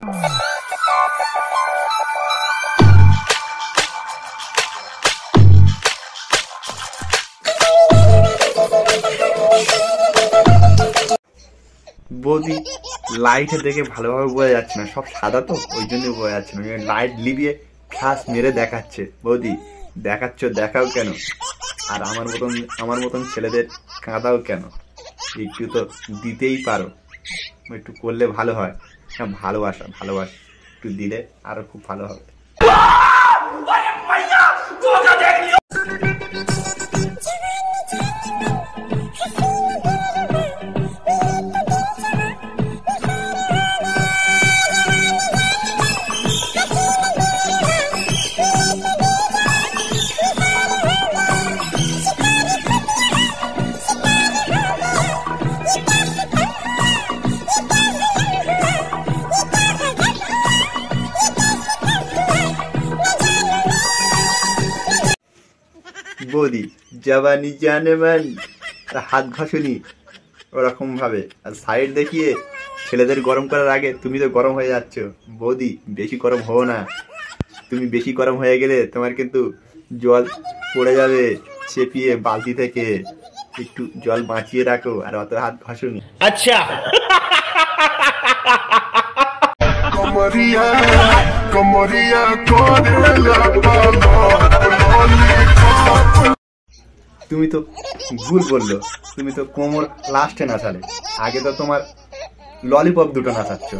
বৌদি লাইটে দেখে ভালোভাবে বোঝা যাচ্ছে না, সব সাদা তো ওই জন্য বোঝা যাচ্ছে না। লাইট লিবিয়ে ফ্লাশ মেরে দেখাচ্ছে। বৌদি দেখাচ্ছ, দেখাও কেন? আর আমার মতন ছেলেদের কাঁদাও কেন? একটু তো দিতেই পারো, একটু করলে ভালো হয়। হ্যাঁ, ভালোবাসা একটু দিলে আরো খুব ভালো হবে। বৌদি জবানি জানে মান, হাত ঘষুনি ওরকম ভাবে, আর সাইড দেখিয়ে ছেলেদের গরম করার আগে তুমি তো গরম হয়ে যাচ্ছ। বৌদি বেশি গরম হও না, তুমি বেশি গরম হয়ে গেলে তোমার কিন্তু জল পড়ে যাবে চেপিয়ে বালতি থেকে। একটু জল বাঁচিয়ে রাখো আর অত হাত ঘষুনি। আচ্ছা তুমি তো ভুল বললো, তুমি তো কোমর লাস্টে নাচালে। আগে তো তোমার ললিপপ দুটো নাচাচ্ছ,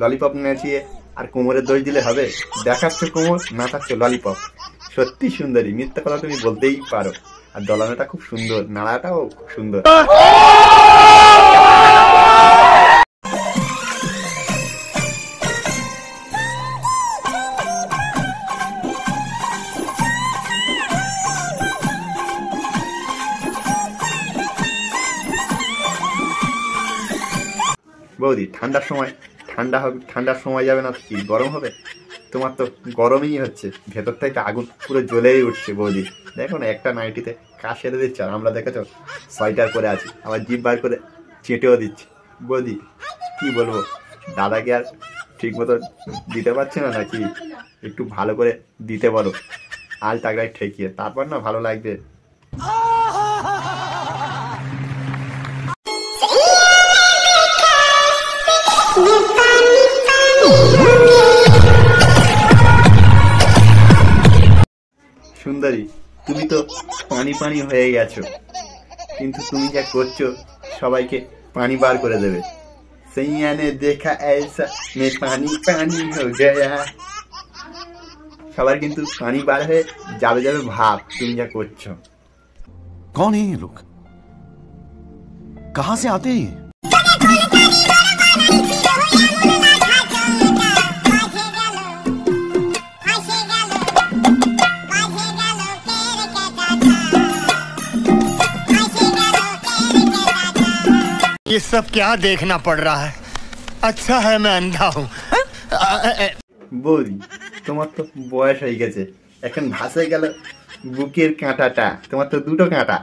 ললিপপ নাচিয়ে আর কোমরের দোষ দিলে হবে? দেখাচ্ছ কোমর, নাচাচ্ছ ললিপপ। সত্যি সুন্দরী, মিথ্যা কথা তুমি বলতেই পারো। আর দলানোটা খুব সুন্দর, নাড়াটাও খুব সুন্দর। বৌদি ঠান্ডার সময় যাবে না কি গরম হবে? তোমার তো গরমই হচ্ছে, ভেতর থেকে আগুন পুরো জ্বলেই উঠছে। বৌদি দেখো না, একটা নাইটিতে কাজ সেরে দিচ্ছে, আর আমরা দেখেছো সোয়েটার পরে আছি, আবার জিভ বার করে চেটেও দিচ্ছি। বৌদি কি বলবো, দাদাকে আর ঠিক মতো দিতে পারছে না নাকি? একটু ভালো করে দিতে পারো, আল টাকরায় ঠেকিয়ে, তারপর না ভালো লাগবে। সুন্দরী তুমি তো পানি হয়ে গেছো, কিন্তু তুমি যা করছো সবাইকে পানি বার করে দেবে। সেইয়ানে দেখা ऐसा मैं पानी हो गया, সবার কিন্তু পানি বার হয়ে যাবে ভাব তুমি যা করছো। कौन है ये लोग, कहां से आते हैं? ये सब क्या देखना पड़ रहा है? अच्छा है मैं अंधा हूँ। বৌদি তোমার তো বয়স হয়ে গেছে, এখন ভাসে গেল বুকের কাঁটাটা। তোমার তো দুটো কাঁটা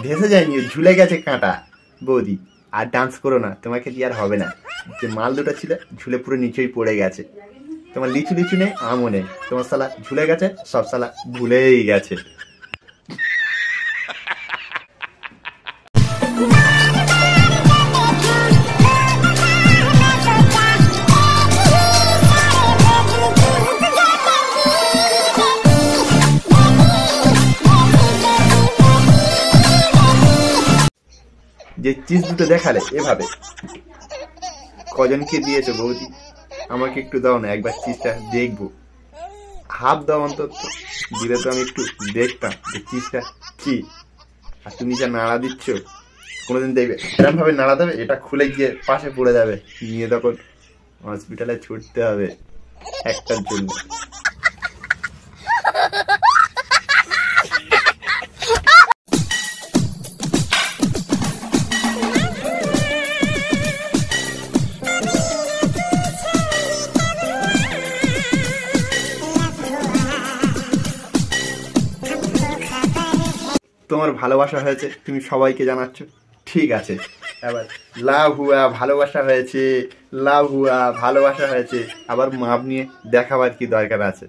ভেসে যায়নি, ঝুলে গেছে কাঁটা। বৌদি আর ডান্স করো না, তোমাকে দিয়ে আর হবে না। যে মাল দুটো ছিল ঝুলে পুরো নিচেই পড়ে গেছে। তোমার লিচু নেই, আমও নেই, তোমার শালা ঝুলে গেছে, সব শালা ভুলেই গেছে। যে চিজ দুটো দেখালে এভাবে কজনকে দিয়েছো বৌদি? আমাকে একটু দাও না, একবার চিজটা দেখবো। হাফ দাও অন্তত, দিলে তো আমি একটু দেখতাম যে চিজটা কি। আর তুমি যা নাড়া দিচ্ছ, কোনোদিন দেখবে এরকম ভাবে নাড়া দেবে, এটা খুলে গিয়ে পাশে পড়ে যাবে, নিয়ে তখন হসপিটালে ছুটতে হবে একটার জন্য। তোমার ভালোবাসা হয়েছে, তুমি সবাইকে জানাচ্ছ, ঠিক আছে। আবার লাভ হুয়া ভালোবাসা হয়েছে, লাভ হুয়া ভালোবাসা হয়েছে, আবার মাপ নিয়ে দেখাবার কি দরকার আছে?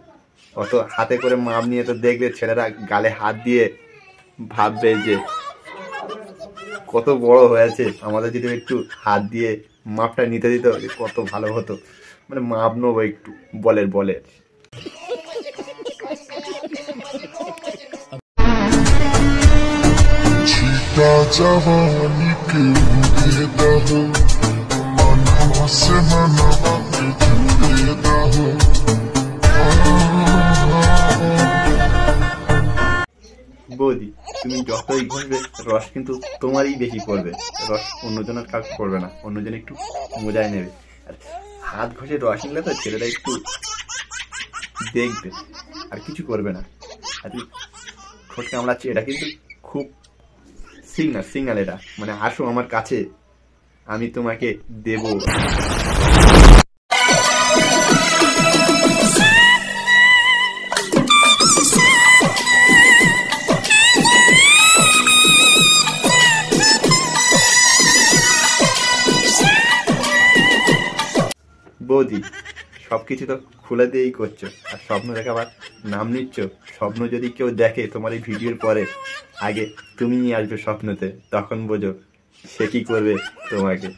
অত হাতে করে মাপ নিয়ে তো দেখবে ছেলেরা গালে হাত দিয়ে ভাববে যে কত বড় হয়েছে, আমাদের যদি একটু হাত দিয়ে মাপটা নিতে দিত কত ভালো হতো। মানে মাপ নেবো একটু বলের বলের। जवानी के उड़ेदा हो मनवा से मनवा के जुड़ेदा हो। বৌদি তুমি যতই ঘষবে রস কিন্তু তোমারই বেশি পড়বে, রস অন্যজনের কাজ করবে না, অন্যজন একটু মজায় নেবে। আর হাত ঘষে রস নিলে তো ছেলেরা একটু দেখবে আর কিছু করবে না। আর ঠোঁট কামড়াচ্ছে এটা কিন্তু খুব সিগনাল এটা, মানে আসো আমার কাছে আমি তোমাকে দেব। বৌদি সবকিছু তো খুলে দিয়েই করছো, আর স্বপ্ন দেখে আবার নাম নিচ্ছ। স্বপ্ন যদি কেউ দেখে তোমার এই ভিডিওর পরে, আগে তুমিই আসবে স্বপ্নতে, তখন বোঝো সে কি করবে তোমাকে।